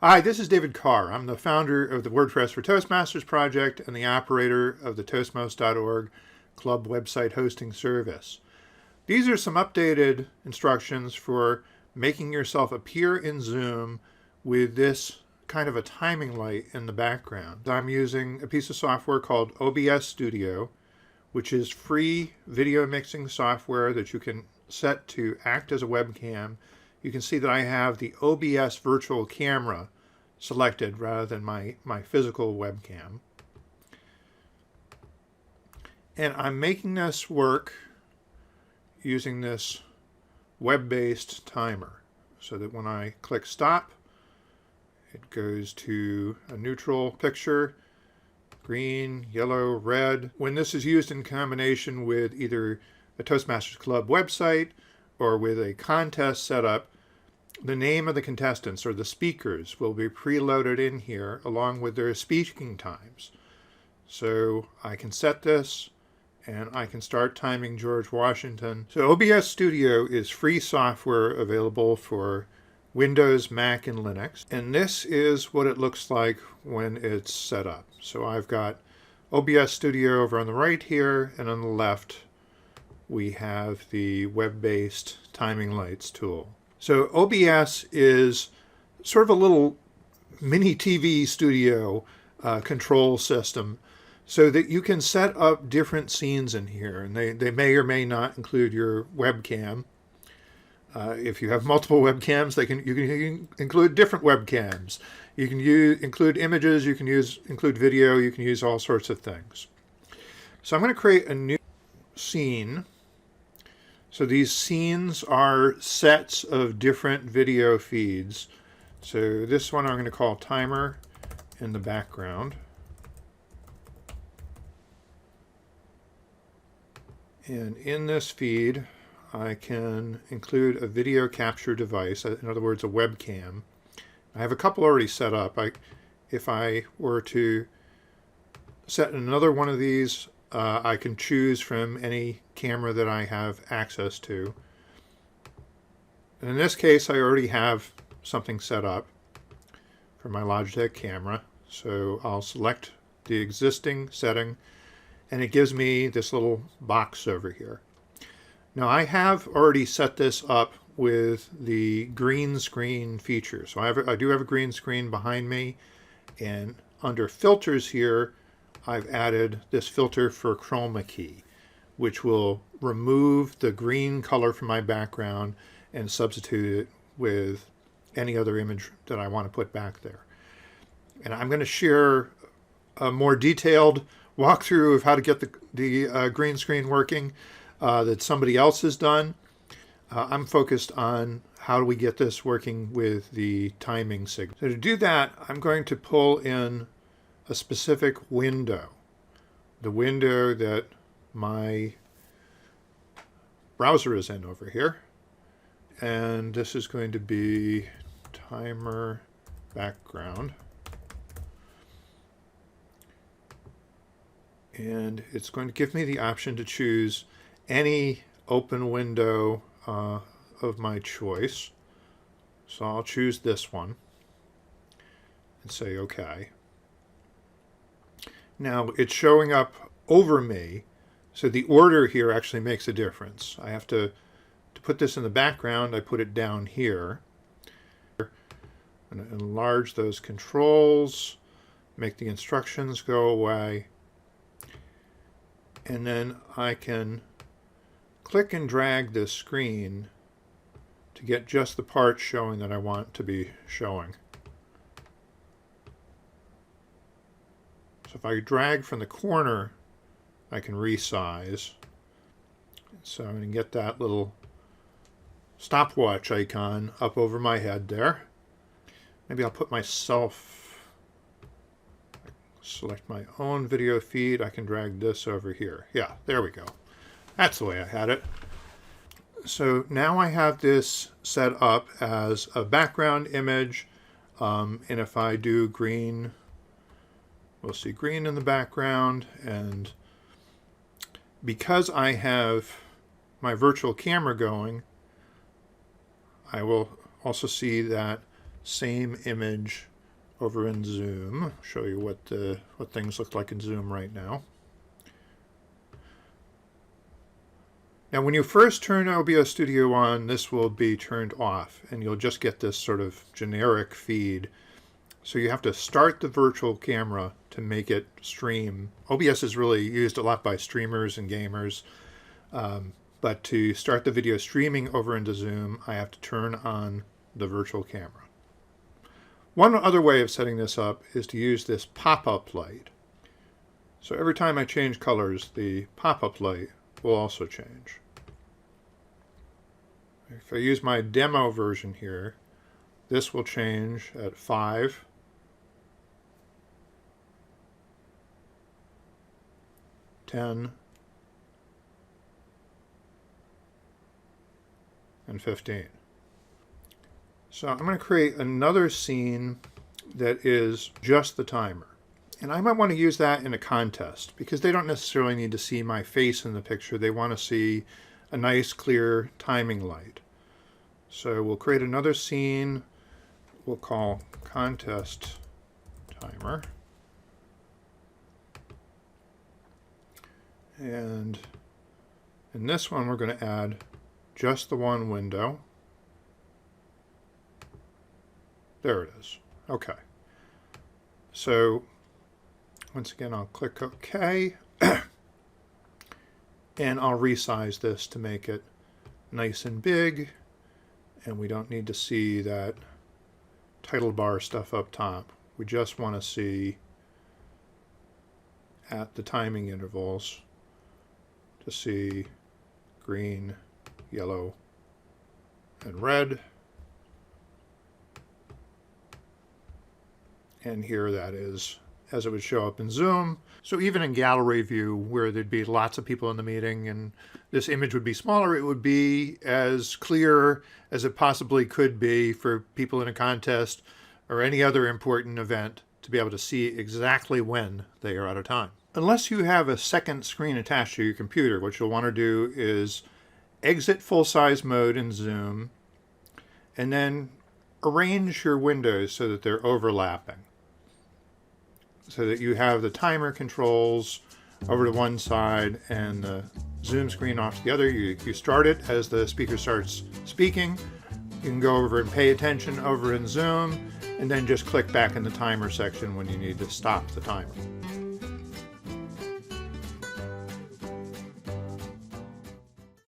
Hi, this is David Carr. I'm the founder of the WordPress for Toastmasters project and the operator of the Toastmasters.org club website hosting service. These are some updated instructions for making yourself appear in Zoom with this kind of a timing light in the background. I'm using a piece of software called OBS Studio, which is free video mixing software that you can set to act as a webcam. You can see that I have the OBS virtual camera selected rather than my physical webcam. And I'm making this work using this web-based timer so that when I click stop, it goes to a neutral picture, green, yellow, red. When this is used in combination with either a Toastmasters Club website or with a contest setup, the name of the contestants or the speakers will be preloaded in here along with their speaking times. So I can set this and I can start timing George Washington. So OBS Studio is free software available for Windows, Mac, and Linux. And this is what it looks like when it's set up. So I've got OBS Studio over on the right here, and on the left we have the web-based timing lights tool. So OBS is sort of a little mini TV studio control system so that you can set up different scenes in here. And they may or may not include your webcam. If you have multiple webcams, you can include different webcams. You can include images, you can include video, you can use all sorts of things. So I'm going to create a new scene. So these scenes are sets of different video feeds. So this one I'm going to call timer in the background. And in this feed, I can include a video capture device, in other words, a webcam. I have a couple already set up. If I were to set another one of these, I can choose from any camera that I have access to. And in this case, I already have something set up for my Logitech camera. So I'll select the existing setting, and it gives me this little box over here. Now I have already set this up with the green screen feature. So I do have a green screen behind me, and under filters here, I've added this filter for chroma key, which will remove the green color from my background and substitute it with any other image that I want to put back there. And I'm going to share a more detailed walkthrough of how to get the green screen working that somebody else has done. I'm focused on how do we get this working with the timing signal. So to do that, I'm going to pull in a specific window, the window that my browser is in over here. And this is going to be timer background. And it's going to give me the option to choose any open window of my choice. So I'll choose this one and say OK. Now it's showing up over me, so the order here actually makes a difference. I have to put this in the background, I put it down here. I'm going to enlarge those controls, make the instructions go away, and then I can click and drag this screen to get just the part showing that I want to be showing. So if I drag from the corner, I can resize. So I'm going to get that little stopwatch icon up over my head there. Maybe I'll put myself, select my own video feed. I can drag this over here. Yeah, there we go. That's the way I had it. So now I have this set up as a background image. And if I do green, we'll see green in the background. And because I have my virtual camera going, I will also see that same image over in Zoom. Show you what things look like in Zoom right now. Now, when you first turn OBS Studio on, this will be turned off, and you'll just get this sort of generic feed. So you have to start the virtual camera to make it stream. OBS is really used a lot by streamers and gamers, but to start the video streaming over into Zoom, I have to turn on the virtual camera. One other way of setting this up is to use this pop-up light. So every time I change colors, the pop-up light will also change. If I use my demo version here, this will change at 5, 10, and 15. So I'm going to create another scene that is just the timer. And I might want to use that in a contest because they don't necessarily need to see my face in the picture. They want to see a nice, clear timing light. So we'll create another scene we'll call contest timer. And in this one, we're going to add just the one window. There it is. Okay. So once again, I'll click OK. And I'll resize this to make it nice and big. And we don't need to see that title bar stuff up top. We just want to see at the timing intervals to see green, yellow, and red. And here that is as it would show up in Zoom. So even in gallery view, where there'd be lots of people in the meeting and this image would be smaller, it would be as clear as it possibly could be for people in a contest or any other important event to be able to see exactly when they are out of time. Unless you have a second screen attached to your computer, what you'll want to do is exit full-size mode in Zoom and then arrange your windows so that they're overlapping, so that you have the timer controls over to one side and the Zoom screen off to the other. You start it as the speaker starts speaking. You can go over and pay attention over in Zoom and then just click back in the timer section when you need to stop the timer.